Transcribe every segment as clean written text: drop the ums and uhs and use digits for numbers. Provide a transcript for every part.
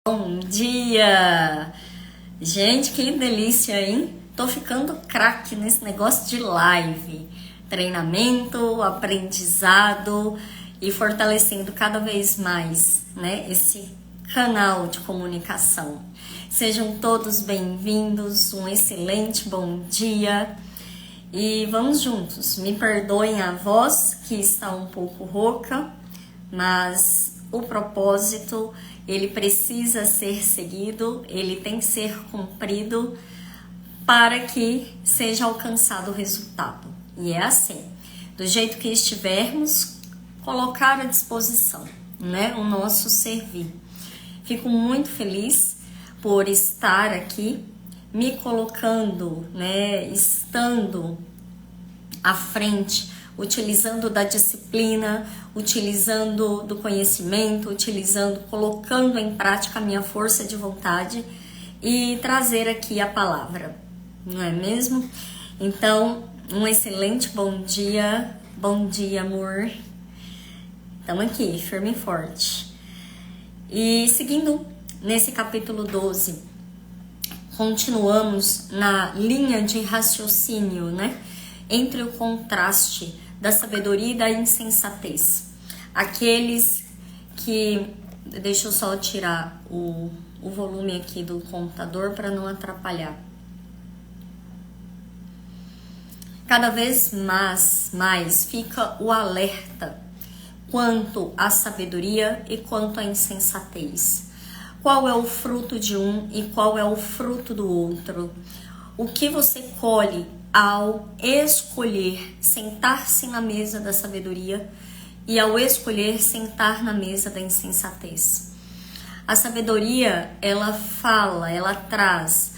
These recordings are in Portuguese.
Bom dia! Gente, que delícia, hein? Tô ficando craque nesse negócio de live, treinamento, aprendizado e fortalecendo cada vez mais, né, esse canal de comunicação. Sejam todos bem-vindos, um excelente bom dia e vamos juntos. Me perdoem a voz que está um pouco rouca, mas o propósito ele precisa ser seguido, ele tem que ser cumprido para que seja alcançado o resultado. E é assim, do jeito que estivermos, colocar à disposição, né, o nosso servir. Fico muito feliz por estar aqui, me colocando, né, estando à frente, utilizando da disciplina, utilizando do conhecimento, colocando em prática a minha força de vontade e trazer aqui a palavra, não é mesmo? Então, um excelente bom dia, amor. Estamos aqui, firme e forte. E seguindo nesse capítulo 12, continuamos na linha de raciocínio, né? Entre o contraste da sabedoria e da insensatez. Aqueles que... Deixa eu só tirar o volume aqui do computador para não atrapalhar. Cada vez mais fica o alerta quanto à sabedoria e quanto à insensatez. Qual é o fruto de um e qual é o fruto do outro? O que você colhe ao escolher sentar-se na mesa da sabedoria e ao escolher sentar na mesa da insensatez. A sabedoria, ela traz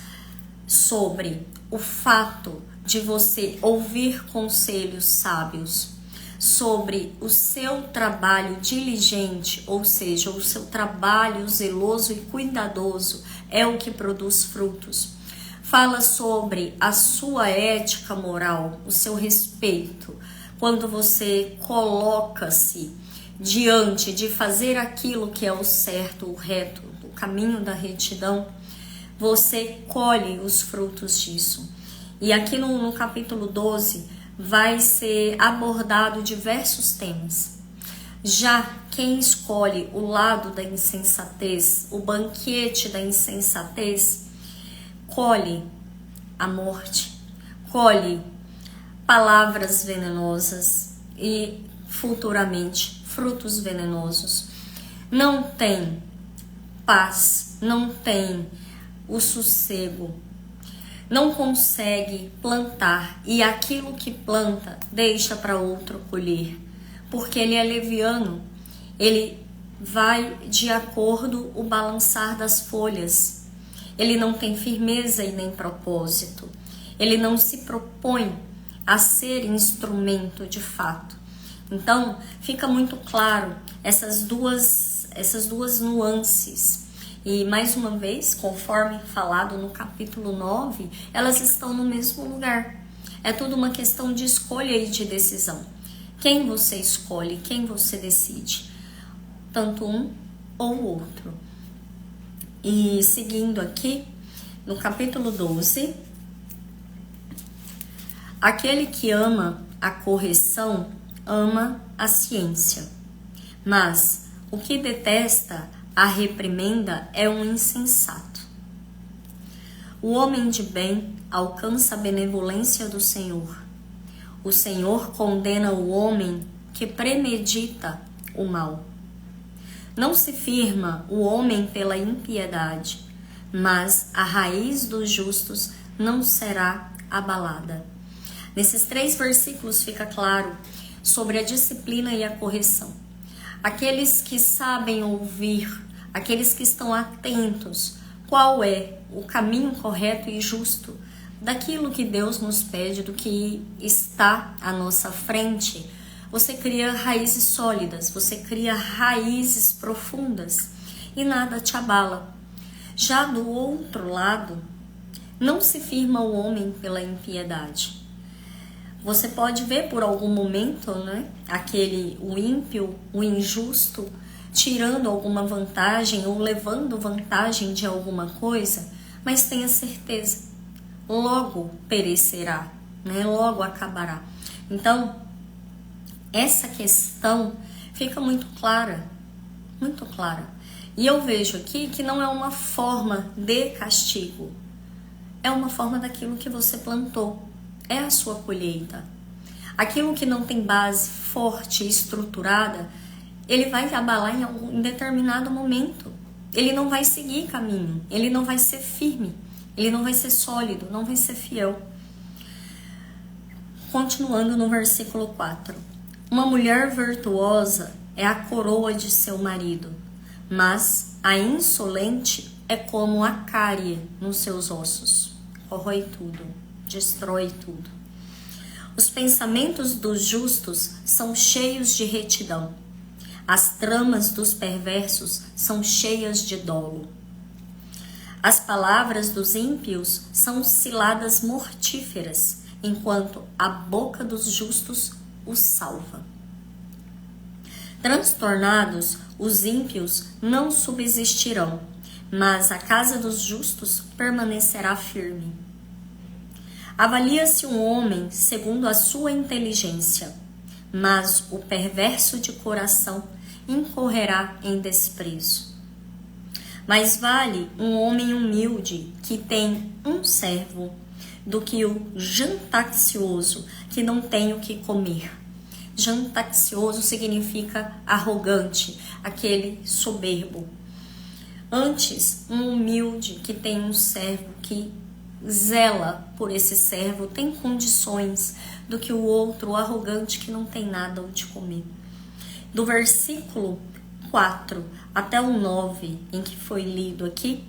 sobre o fato de você ouvir conselhos sábios, sobre o seu trabalho diligente, ou seja, o seu trabalho zeloso e cuidadoso é o que produz frutos. Fala sobre a sua ética moral, o seu respeito. Quando você coloca-se diante de fazer aquilo que é o certo, o reto, o caminho da retidão, você colhe os frutos disso. E aqui no capítulo 12 vai ser abordado diversos temas. Já quem escolhe o lado da insensatez, o banquete da insensatez, colhe a morte, colhe palavras venenosas e futuramente frutos venenosos. Não tem paz, não tem o sossego, não consegue plantar e aquilo que planta deixa para outro colher, porque ele é leviano, ele vai de acordo o balançar das folhas. Ele não tem firmeza e nem propósito. Ele não se propõe a ser instrumento de fato. Então, fica muito claro essas duas nuances. E, mais uma vez, conforme falado no capítulo 9, elas estão no mesmo lugar. É tudo uma questão de escolha e de decisão. Quem você escolhe, quem você decide. Tanto um ou outro. E seguindo aqui, no capítulo 12, aquele que ama a correção, ama a ciência, mas o que detesta a reprimenda é um insensato. O homem de bem alcança a benevolência do Senhor. O Senhor condena o homem que premedita o mal. Não se firma o homem pela impiedade, mas a raiz dos justos não será abalada. Nesses 3 versículos fica claro sobre a disciplina e a correção. Aqueles que sabem ouvir, aqueles que estão atentos, qual é o caminho correto e justo daquilo que Deus nos pede, do que está à nossa frente. Você cria raízes sólidas, você cria raízes profundas e nada te abala. Já do outro lado, não se firma o homem pela impiedade. Você pode ver por algum momento, né, o ímpio, o injusto, tirando alguma vantagem ou levando vantagem de alguma coisa, mas tenha certeza, logo perecerá, né? Logo acabará. Então, essa questão fica muito clara, muito clara. E eu vejo aqui que não é uma forma de castigo, é uma forma daquilo que você plantou, é a sua colheita. Aquilo que não tem base forte e estruturada, ele vai abalar em determinado momento. Ele não vai seguir caminho, ele não vai ser firme, ele não vai ser sólido, não vai ser fiel. Continuando no versículo 4. Uma mulher virtuosa é a coroa de seu marido, mas a insolente é como a cárie nos seus ossos. Corrói tudo, destrói tudo. Os pensamentos dos justos são cheios de retidão. As tramas dos perversos são cheias de dolo. As palavras dos ímpios são ciladas mortíferas, enquanto a boca dos justos os salva. Transtornados, os ímpios não subsistirão, mas a casa dos justos permanecerá firme. Avalia-se um homem segundo a sua inteligência, mas o perverso de coração incorrerá em desprezo. Mais vale um homem humilde que tem um servo do que o jantaccioso que não tem o que comer. Jantaccioso significa arrogante, aquele soberbo. Antes, um humilde que tem um servo que zela por esse servo, tem condições, do que o outro, o arrogante, que não tem nada onde comer. Do versículo 4 até o 9, em que foi lido aqui,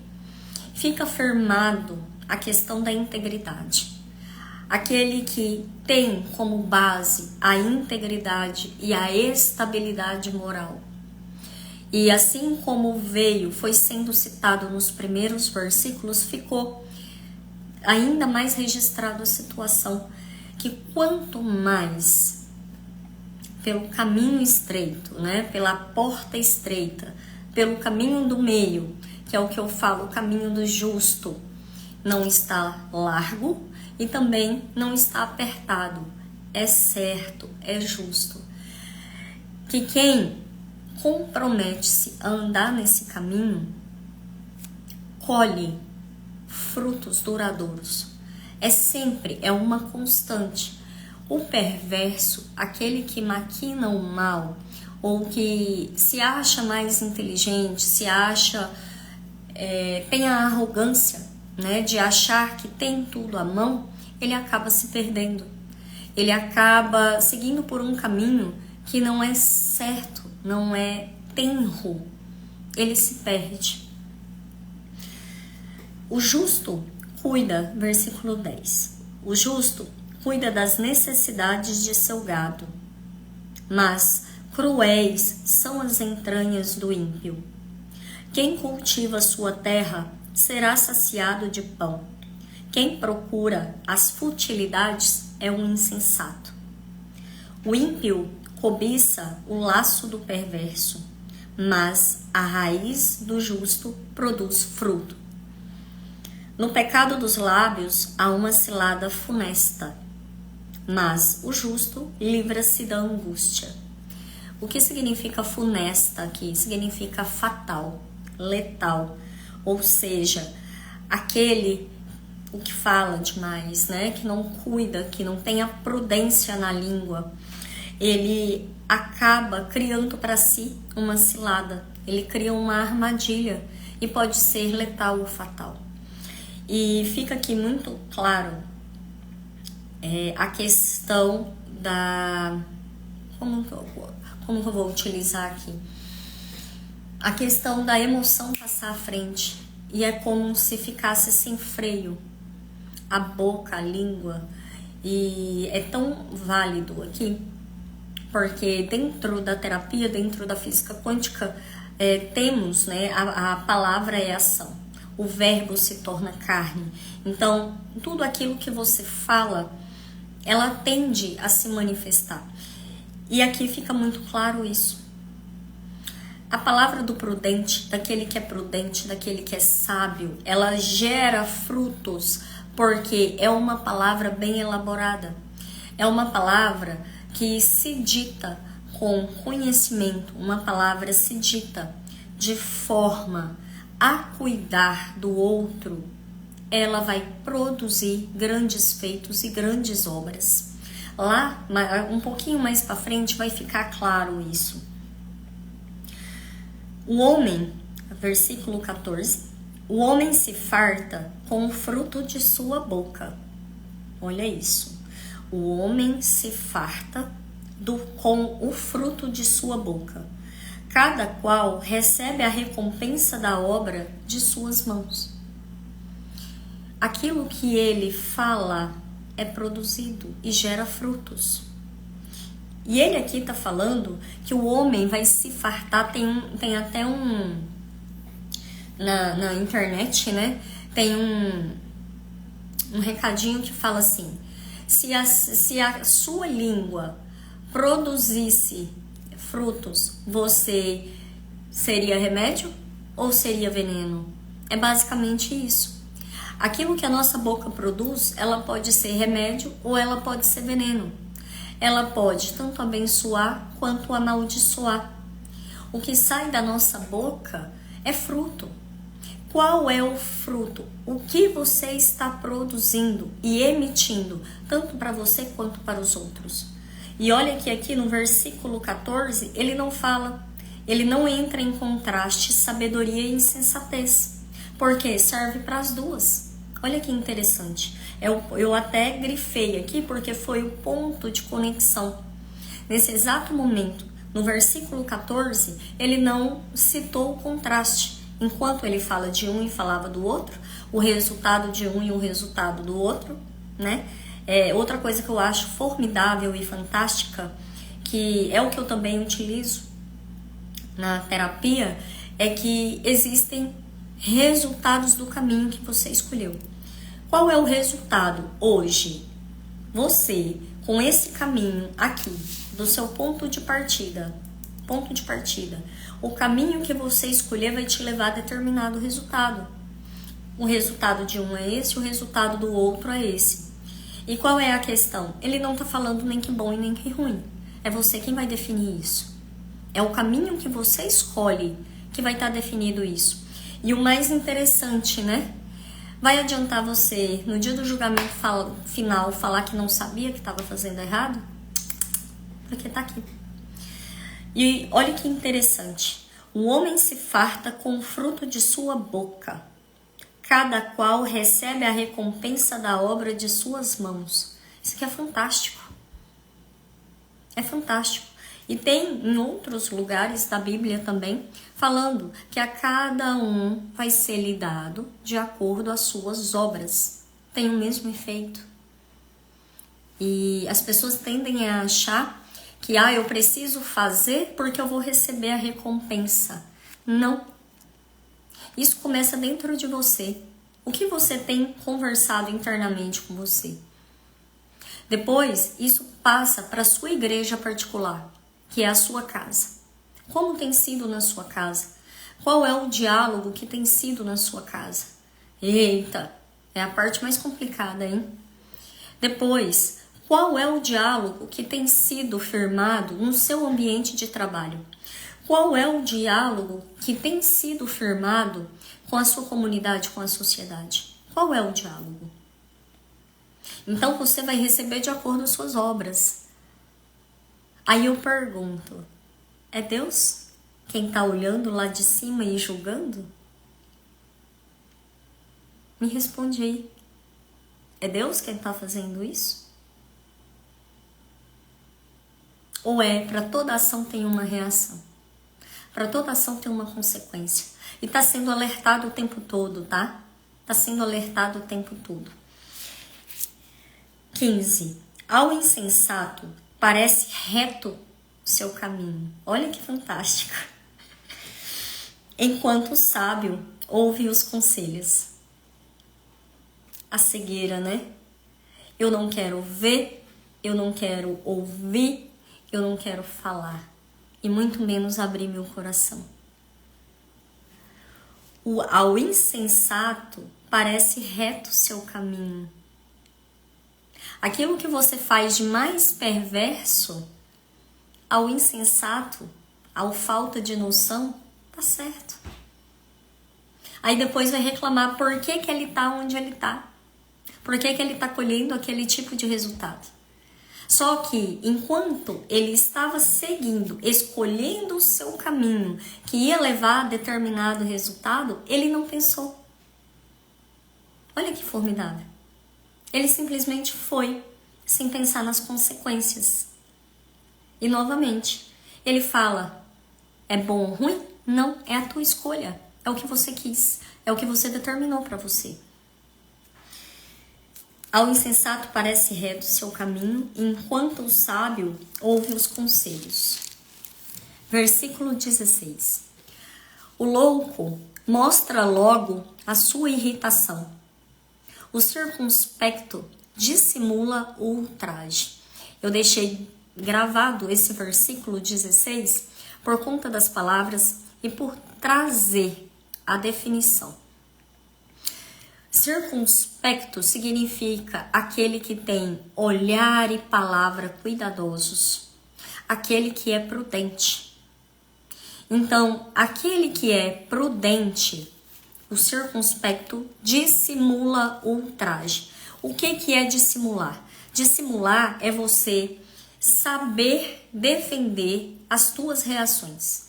fica afirmado a questão da integridade. Aquele que tem como base a integridade e a estabilidade moral. E assim como foi sendo citado nos primeiros versículos, ficou ainda mais registrado a situação que quanto mais pelo caminho estreito, né, pela porta estreita, pelo caminho do meio, que é o que eu falo, o caminho do justo, não está largo e também não está apertado, é certo, é justo. Que quem compromete-se a andar nesse caminho, colhe frutos duradouros. É uma constante. O perverso, aquele que maquina o mal, ou que se acha mais inteligente, tem a arrogância, né, de achar que tem tudo à mão, ele acaba se perdendo. Ele acaba seguindo por um caminho que não é certo, não é tenro. Ele se perde. O justo cuida, versículo 10. O justo cuida das necessidades de seu gado, mas cruéis são as entranhas do ímpio. Quem cultiva sua terra será saciado de pão. Quem procura as futilidades é um insensato. O ímpio cobiça o laço do perverso, mas a raiz do justo produz fruto. No pecado dos lábios há uma cilada funesta, mas o justo livra-se da angústia. O que significa funesta aqui? Significa fatal, letal, ou seja, o que fala demais, né? Que não cuida, que não tem a prudência na língua, ele acaba criando para si uma cilada, ele cria uma armadilha e pode ser letal ou fatal. E fica aqui muito claro a questão da... Como que eu vou utilizar aqui? A questão da emoção passar à frente. E é como se ficasse sem freio. A boca, a língua. E é tão válido aqui, porque dentro da terapia, dentro da física quântica, temos, né, a palavra é ação. O verbo se torna carne. Então, tudo aquilo que você fala, ela tende a se manifestar. E aqui fica muito claro isso. A palavra do prudente, daquele que é prudente, daquele que é sábio, ela gera frutos, porque é uma palavra bem elaborada. É uma palavra que se dita com conhecimento, uma palavra se dita de forma a cuidar do outro, ela vai produzir grandes feitos e grandes obras. Lá, um pouquinho mais para frente, vai ficar claro isso. O homem, versículo 14, o homem se farta com o fruto de sua boca. Olha isso. O homem se farta com o fruto de sua boca. Cada qual recebe a recompensa da obra de suas mãos. Aquilo que ele fala é produzido e gera frutos. E ele aqui está falando que o homem vai se fartar, tem até na internet, né? Tem um recadinho que fala assim: se a sua língua produzisse frutos, você seria remédio ou seria veneno? É basicamente isso. Aquilo que a nossa boca produz, ela pode ser remédio ou ela pode ser veneno. Ela pode tanto abençoar quanto amaldiçoar. O que sai da nossa boca é fruto. Qual é o fruto? O que você está produzindo e emitindo, tanto para você quanto para os outros? E olha que aqui no versículo 14, ele não fala, ele não entra em contraste sabedoria e insensatez, porque serve para as duas. Olha que interessante. Eu até grifei aqui porque foi o ponto de conexão. Nesse exato momento, no versículo 14, ele não citou o contraste. Enquanto ele fala de um e falava do outro, o resultado de um e o resultado do outro, né? Outra coisa que eu acho formidável e fantástica, que é o que eu também utilizo na terapia, é que existem resultados do caminho que você escolheu. Qual é o resultado hoje? Você, com esse caminho aqui, do seu ponto de partida, o caminho que você escolher vai te levar a determinado resultado. O resultado de um é esse, o resultado do outro é esse. E qual é a questão? Ele não está falando nem que bom e nem que ruim. É você quem vai definir isso. É o caminho que você escolhe que vai estar definido isso. E o mais interessante, né? Vai adiantar você, no dia do julgamento final, falar que não sabia que estava fazendo errado? Porque tá aqui. E olha que interessante. O homem se farta com o fruto de sua boca. Cada qual recebe a recompensa da obra de suas mãos. Isso aqui é fantástico. É fantástico. E tem em outros lugares da Bíblia também, falando que a cada um vai ser lhe dado de acordo às suas obras. Tem o mesmo efeito. E as pessoas tendem a achar que eu preciso fazer porque eu vou receber a recompensa. Não. Isso começa dentro de você. O que você tem conversado internamente com você? Depois, isso passa para a sua igreja particular, que é a sua casa. Como tem sido na sua casa? Qual é o diálogo que tem sido na sua casa? Eita, é a parte mais complicada, hein? Depois, qual é o diálogo que tem sido firmado no seu ambiente de trabalho? Qual é o diálogo que tem sido firmado com a sua comunidade, com a sociedade? Qual é o diálogo? Então você vai receber de acordo às suas obras. Aí eu pergunto, é Deus quem está olhando lá de cima e julgando? Me responde aí. É Deus quem está fazendo isso? Ou para toda ação tem uma reação? Para toda ação tem uma consequência. E está sendo alertado o tempo todo, tá? Está sendo alertado o tempo todo. 15. Ao insensato parece reto seu caminho. Olha que fantástico. Enquanto o sábio ouve os conselhos. A cegueira, né? Eu não quero ver, eu não quero ouvir, eu não quero falar. E muito menos abrir meu coração. Ao insensato parece reto seu caminho. Aquilo que você faz de mais perverso, ao insensato, ao falta de noção, tá certo. Aí depois vai reclamar por que que ele tá onde ele tá. Por que que ele tá colhendo aquele tipo de resultado. Só que enquanto ele estava seguindo, escolhendo o seu caminho, que ia levar a determinado resultado, ele não pensou. Olha que formidável. Ele simplesmente foi, sem pensar nas consequências. E novamente, ele fala, é bom ou ruim? Não, é a tua escolha. É o que você quis, é o que você determinou para você. Ao insensato parece reto seu caminho, enquanto o sábio ouve os conselhos. Versículo 16. O louco mostra logo a sua irritação. O circunspecto dissimula o ultraje. Eu deixei gravado esse versículo 16 por conta das palavras e por trazer a definição. Circunspecto significa aquele que tem olhar e palavra cuidadosos, aquele que é prudente. Então, aquele que é prudente, o circunspecto dissimula o ultraje. O que é dissimular? Dissimular é você saber defender as tuas reações.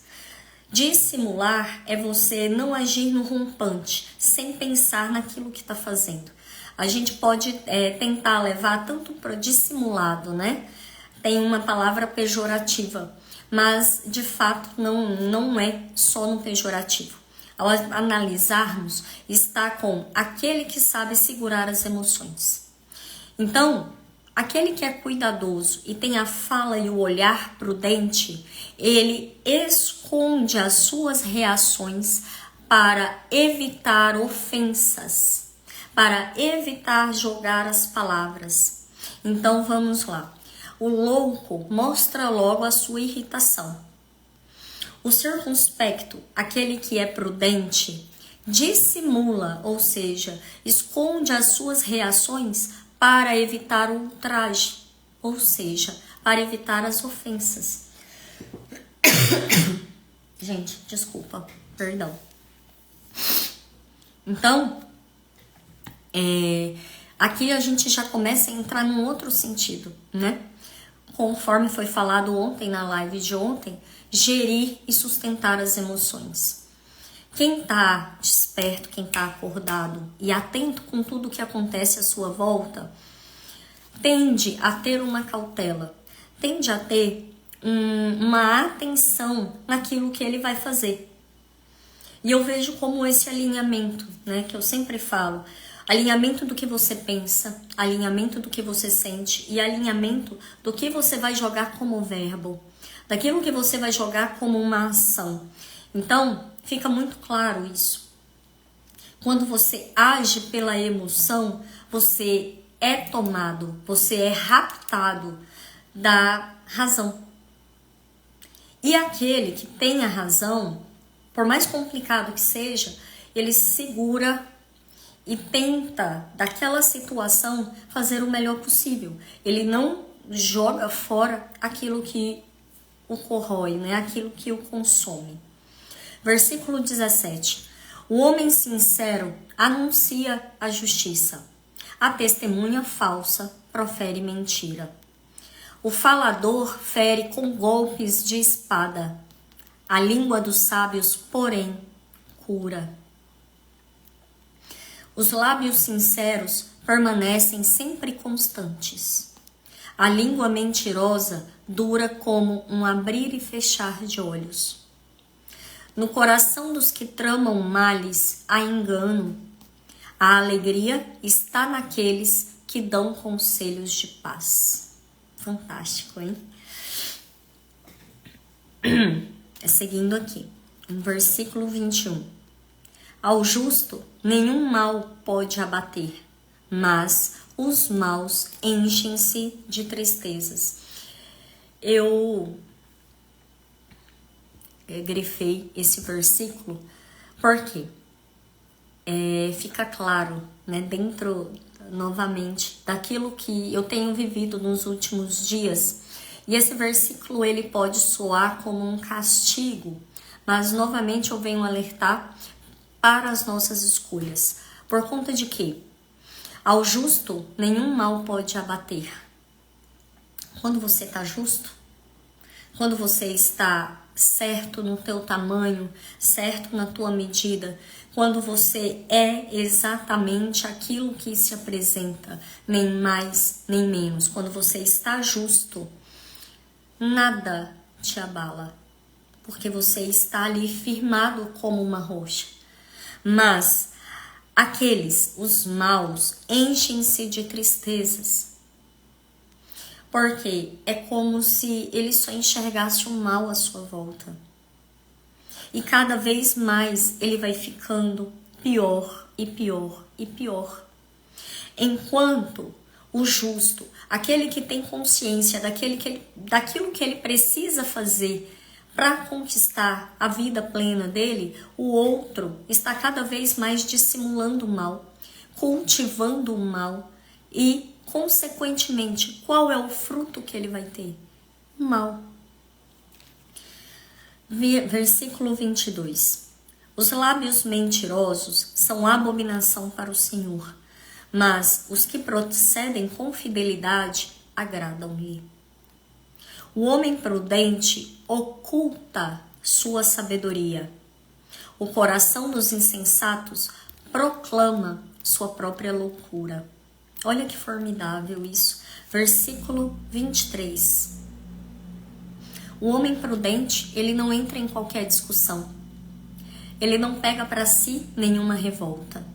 Dissimular é você não agir no rompante, sem pensar naquilo que está fazendo. A gente pode tentar levar tanto para dissimulado, né? Tem uma palavra pejorativa, mas de fato não é só no pejorativo. Ao analisarmos, está com aquele que sabe segurar as emoções. Então, aquele que é cuidadoso e tem a fala e o olhar prudente, ele esconde as suas reações para evitar ofensas, para evitar jogar as palavras. Então vamos lá. O louco mostra logo a sua irritação. O circunspecto, aquele que é prudente, dissimula, ou seja, esconde as suas reações para evitar o ultraje, ou seja, para evitar as ofensas. Gente, desculpa, perdão. Então, aqui a gente já começa a entrar num outro sentido, né? Conforme foi falado ontem na live de ontem, gerir e sustentar as emoções. Quem tá desperto, quem tá acordado e atento com tudo que acontece à sua volta, tende a ter uma cautela, tende a ter uma atenção naquilo que ele vai fazer. E eu vejo como esse alinhamento, né, que eu sempre falo, alinhamento do que você pensa, alinhamento do que você sente e alinhamento do que você vai jogar como verbo, daquilo que você vai jogar como uma ação. Então, fica muito claro isso. Quando você age pela emoção, você é tomado, você é raptado da razão. E aquele que tem a razão, por mais complicado que seja, ele segura e tenta, daquela situação, fazer o melhor possível. Ele não joga fora aquilo que o corrói, né? Aquilo que o consome. Versículo 17. O homem sincero anuncia a justiça. A testemunha falsa profere mentira. O falador fere com golpes de espada. A língua dos sábios, porém, cura. Os lábios sinceros permanecem sempre constantes. A língua mentirosa dura como um abrir e fechar de olhos. No coração dos que tramam males há engano. A alegria está naqueles que dão conselhos de paz. Fantástico, hein? Seguindo aqui, no versículo 21. Ao justo nenhum mal pode abater, mas os maus enchem-se de tristezas. Eu grifei esse versículo porque fica claro, né, dentro novamente daquilo que eu tenho vivido nos últimos dias. E esse versículo ele pode soar como um castigo, mas novamente eu venho alertar para as nossas escolhas. Por conta de que ao justo nenhum mal pode abater. Quando você está justo, quando você está certo no teu tamanho, certo na tua medida, quando você é exatamente aquilo que se apresenta, nem mais nem menos, quando você está justo, nada te abala, porque você está ali firmado como uma rocha. Mas os maus, enchem-se de tristezas, porque é como se ele só enxergasse o mal à sua volta. E cada vez mais ele vai ficando pior e pior e pior. Enquanto o justo, aquele que tem consciência daquilo que ele precisa fazer para conquistar a vida plena dele, o outro está cada vez mais dissimulando o mal, cultivando o mal e, consequentemente, qual é o fruto que ele vai ter? O mal. Versículo 22. Os lábios mentirosos são abominação para o Senhor, mas os que procedem com fidelidade agradam-lhe. O homem prudente oculta sua sabedoria. O coração dos insensatos proclama sua própria loucura. Olha que formidável isso. Versículo 23. O homem prudente, ele não entra em qualquer discussão. Ele não pega para si nenhuma revolta.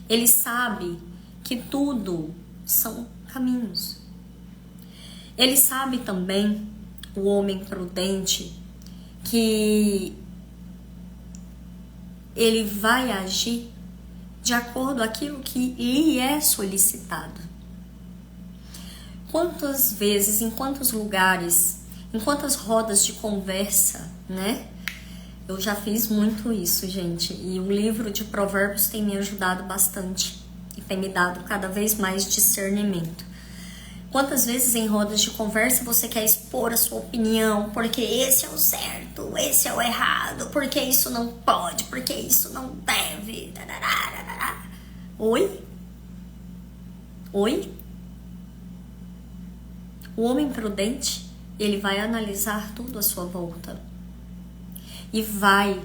Ele sabe que tudo são caminhos. Ele sabe também, o homem prudente, que ele vai agir de acordo com aquilo que lhe é solicitado. Quantas vezes, em quantos lugares, em quantas rodas de conversa, né? Eu já fiz muito isso, gente. E o livro de Provérbios tem me ajudado bastante e tem me dado cada vez mais discernimento. Quantas vezes em rodas de conversa você quer expor a sua opinião, porque esse é o certo, esse é o errado, porque isso não pode, porque isso não deve. Oi? Oi? O homem prudente, ele vai analisar tudo à sua volta e vai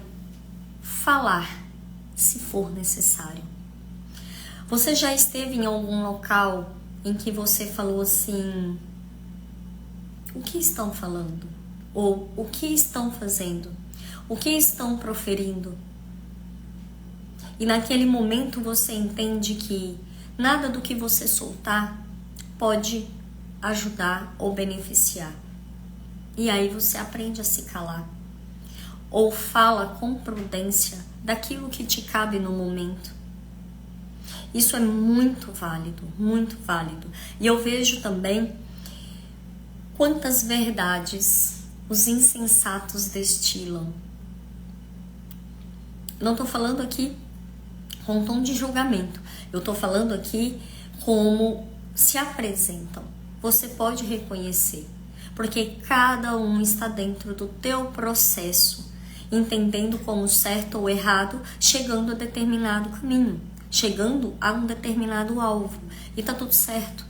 falar se for necessário. Você já esteve em algum local em que você falou assim: o que estão falando? Ou o que estão fazendo? O que estão proferindo? E naquele momento você entende que nada do que você soltar pode ajudar ou beneficiar. E aí você aprende a se calar. Ou fala com prudência daquilo que te cabe no momento. Isso é muito válido, muito válido. E eu vejo também quantas verdades os insensatos destilam. Não estou falando aqui com tom de julgamento. Eu estou falando aqui como se apresentam. Você pode reconhecer, porque cada um está dentro do teu processo, entendendo como certo ou errado, chegando a determinado caminho, chegando a um determinado alvo, e tá tudo certo.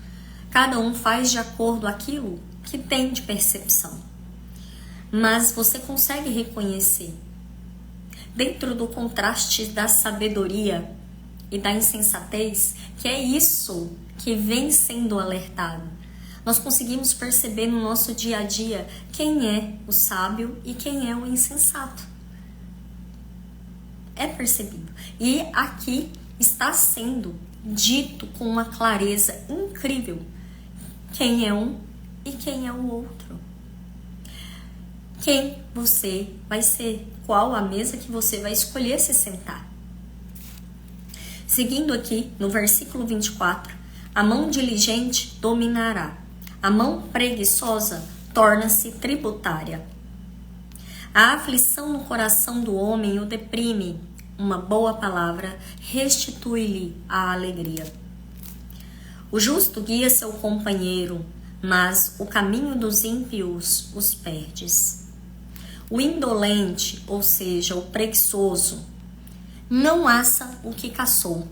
Cada um faz de acordo com aquilo que tem de percepção. Mas você consegue reconhecer, dentro do contraste da sabedoria e da insensatez, que é isso que vem sendo alertado. Nós conseguimos perceber no nosso dia a dia quem é o sábio e quem é o insensato. É percebido. E aqui está sendo dito com uma clareza incrível quem é um e quem é o outro. Quem você vai ser, qual a mesa que você vai escolher se sentar. Seguindo aqui no versículo 24, a mão diligente dominará, a mão preguiçosa torna-se tributária. A aflição no coração do homem o deprime, uma boa palavra restitui-lhe a alegria. O justo guia seu companheiro, mas o caminho dos ímpios os perdes. O indolente, ou seja, o preguiçoso, não assa o que caçou.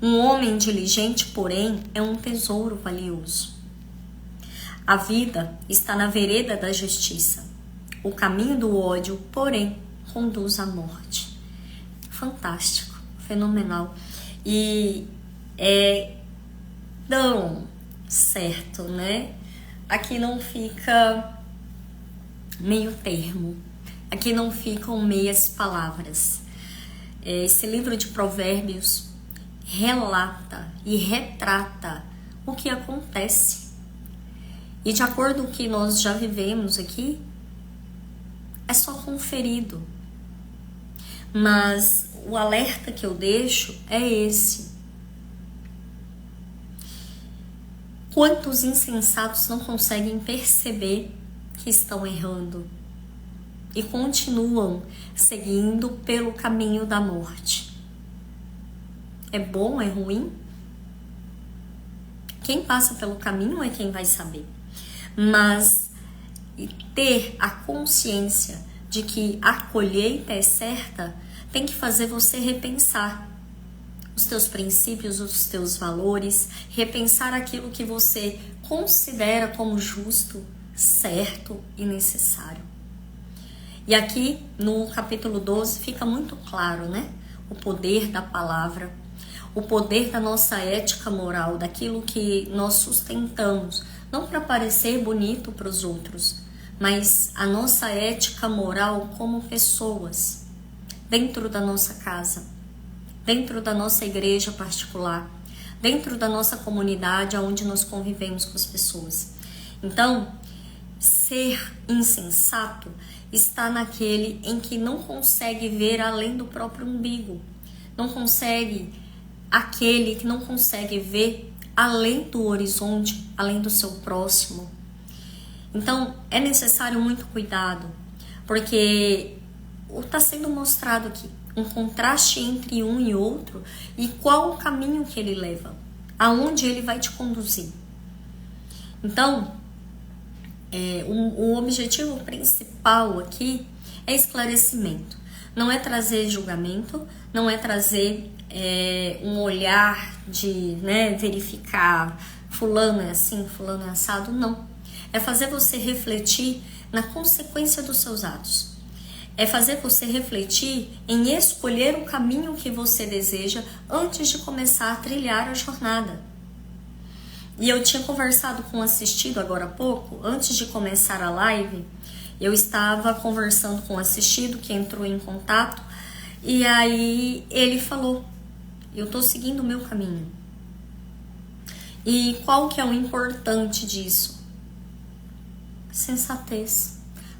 Um homem diligente, porém, é um tesouro valioso. A vida está na vereda da justiça. O caminho do ódio, porém, conduz à morte. Fantástico, fenomenal. E é tão certo, né? Aqui não fica meio termo. Aqui não ficam meias palavras. Esse livro de Provérbios relata e retrata o que acontece. E de acordo com o que nós já vivemos aqui, é só conferido. Mas o alerta que eu deixo é esse. Quantos insensatos não conseguem perceber que estão errando e continuam seguindo pelo caminho da morte? É bom, é ruim? Quem passa pelo caminho é quem vai saber. Mas ter a consciência de que a colheita é certa tem que fazer você repensar os teus princípios, os teus valores, repensar aquilo que você considera como justo, certo e necessário. E aqui no capítulo 12 fica muito claro, né? O poder da palavra, o poder da nossa ética moral, daquilo que nós sustentamos, não para parecer bonito para os outros, mas a nossa ética moral como pessoas, dentro da nossa casa, dentro da nossa igreja particular, dentro da nossa comunidade onde nós convivemos com as pessoas. Então, ser insensato está naquele em que não consegue ver além do próprio umbigo, aquele que não consegue ver além do horizonte, além do seu próximo. Então, é necessário muito cuidado, porque está sendo mostrado aqui um contraste entre um e outro e qual o caminho que ele leva, aonde ele vai te conduzir. Então, o objetivo principal aqui é esclarecimento. Não é trazer julgamento, não é trazer um olhar de verificar fulano é assim, fulano é assado, não. É fazer você refletir na consequência dos seus atos. É fazer você refletir em escolher o caminho que você deseja antes de começar a trilhar a jornada. E eu tinha conversado com um assistido agora há pouco, antes de começar a live, eu estava conversando com um assistido que entrou em contato, e aí ele falou, eu estou seguindo o meu caminho. E qual que é o importante disso? Sensatez,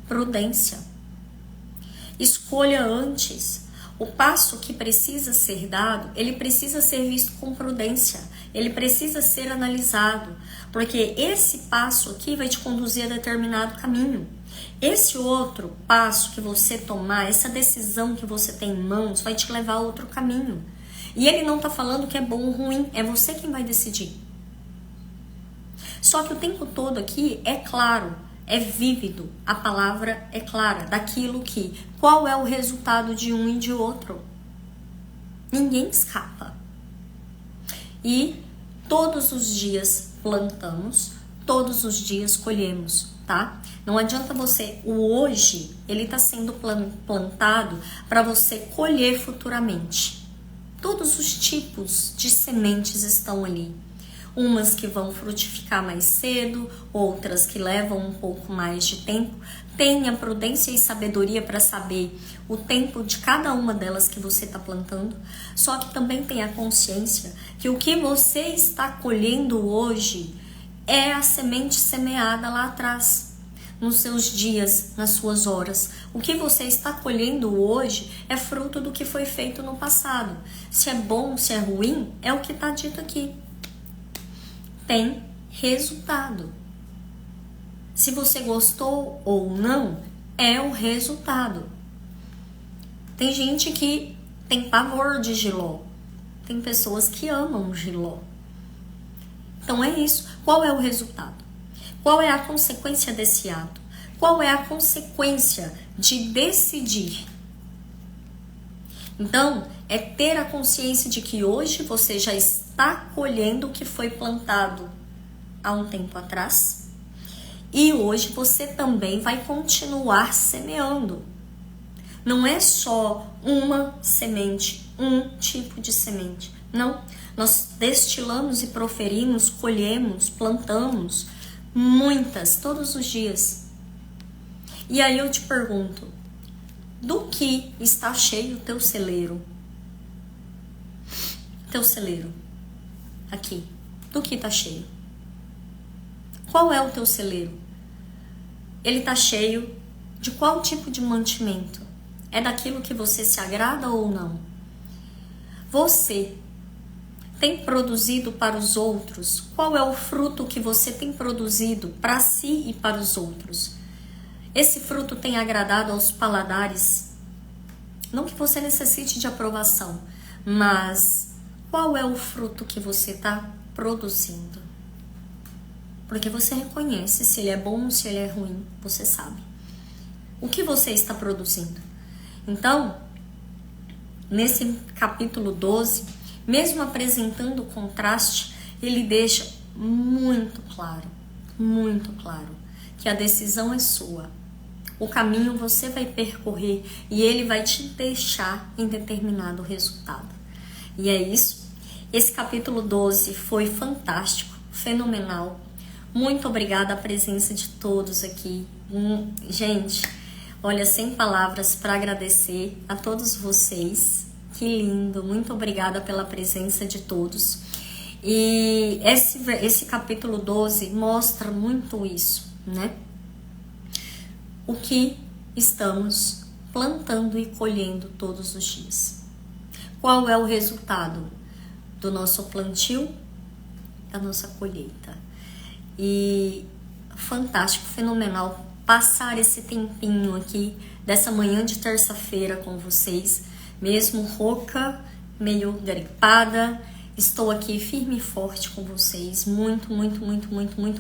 prudência. Escolha antes. O passo que precisa ser dado, ele precisa ser visto com prudência. Ele precisa ser analisado. Porque esse passo aqui vai te conduzir a determinado caminho. Esse outro passo que você tomar, essa decisão que você tem em mãos, vai te levar a outro caminho. E ele não está falando que é bom ou ruim, é você quem vai decidir. Só que o tempo todo aqui é claro, é vívido, a palavra é clara, daquilo que, qual é o resultado de um e de outro. Ninguém escapa. E todos os dias plantamos, todos os dias colhemos, tá? Não adianta você, o hoje, ele está sendo plantado para você colher futuramente. Todos os tipos de sementes estão ali. Umas que vão frutificar mais cedo, outras que levam um pouco mais de tempo. Tenha prudência e sabedoria para saber o tempo de cada uma delas que você está plantando. Só que também tenha consciência que o que você está colhendo hoje é a semente semeada lá atrás, nos seus dias, nas suas horas. O que você está colhendo hoje é fruto do que foi feito no passado. Se é bom, se é ruim, é o que está dito aqui. Tem resultado. Se você gostou ou não, é o resultado. Tem gente que tem pavor de jiló. Tem pessoas que amam jiló. Então é isso. Qual é o resultado? Qual é a consequência desse ato? Qual é a consequência de decidir? Então, é ter a consciência de que hoje você já está colhendo o que foi plantado há um tempo atrás. E hoje você também vai continuar semeando. Não é só uma semente, um tipo de semente. Não, nós destilamos e proferimos, colhemos, plantamos muitas todos os dias. E aí eu te pergunto, do que está cheio o teu celeiro? Teu celeiro, aqui, do que está cheio? Qual é o teu celeiro? Ele está cheio de qual tipo de mantimento? É daquilo que você se agrada ou não? Você tem produzido para os outros? Qual é o fruto que você tem produzido para si e para os outros? Esse fruto tem agradado aos paladares? Não que você necessite de aprovação, mas qual é o fruto que você está produzindo? Porque você reconhece se ele é bom ou se ele é ruim, você sabe. O que você está produzindo? Então, nesse capítulo 12, mesmo apresentando o contraste, ele deixa muito claro, que a decisão é sua. O caminho você vai percorrer e ele vai te deixar em determinado resultado. E é isso. Esse capítulo 12 foi fantástico, fenomenal. Muito obrigada a presença de todos aqui. Gente, olha, sem palavras para agradecer a todos vocês. Que lindo, muito obrigada pela presença de todos. E esse capítulo 12 mostra muito isso, né? O que estamos plantando e colhendo todos os dias. Qual é o resultado do nosso plantio, da nossa colheita? E fantástico, fenomenal passar esse tempinho aqui dessa manhã de terça-feira com vocês, mesmo rouca, meio gripada, estou aqui firme e forte com vocês. Muito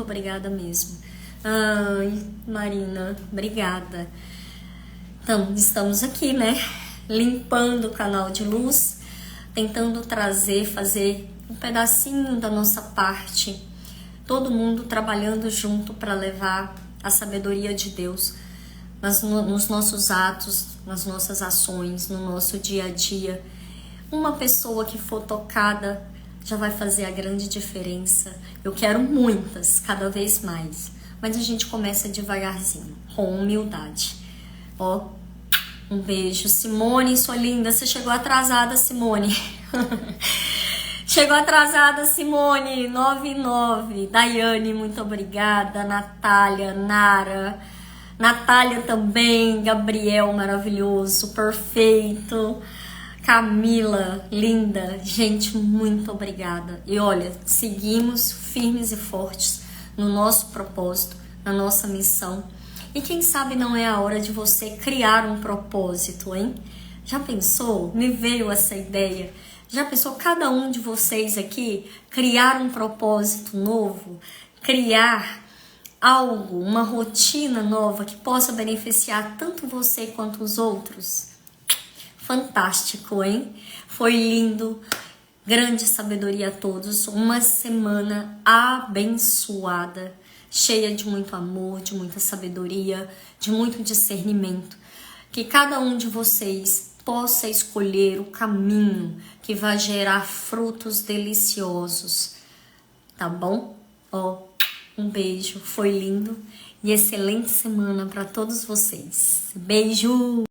obrigada mesmo. Ai, Marina, obrigada. Então, estamos aqui, né? Limpando o canal de luz, tentando fazer um pedacinho da nossa parte. Todo mundo trabalhando junto para levar a sabedoria de Deus nos nossos atos, nas nossas ações, no nosso dia a dia. Uma pessoa que for tocada já vai fazer a grande diferença. Eu quero muitas, cada vez mais. Mas a gente começa devagarzinho, com humildade. Ó, um beijo. Simone, sua linda, você chegou atrasada, Simone. Chegou atrasada, Simone, 9:09. Daiane, muito obrigada. Natália, Nara. Natália também. Gabriel, maravilhoso, perfeito. Camila, linda. Gente, muito obrigada. E olha, seguimos firmes e fortes no nosso propósito, na nossa missão. E quem sabe não é a hora de você criar um propósito, hein? Já pensou? Me veio essa ideia. Já pensou cada um de vocês aqui criar um propósito novo? Criar algo, uma rotina nova que possa beneficiar tanto você quanto os outros? Fantástico, hein? Foi lindo. Grande sabedoria a todos, uma semana abençoada, cheia de muito amor, de muita sabedoria, de muito discernimento. Que cada um de vocês possa escolher o caminho que vai gerar frutos deliciosos, tá bom? Ó, um beijo, foi lindo e excelente semana para todos vocês. Beijo!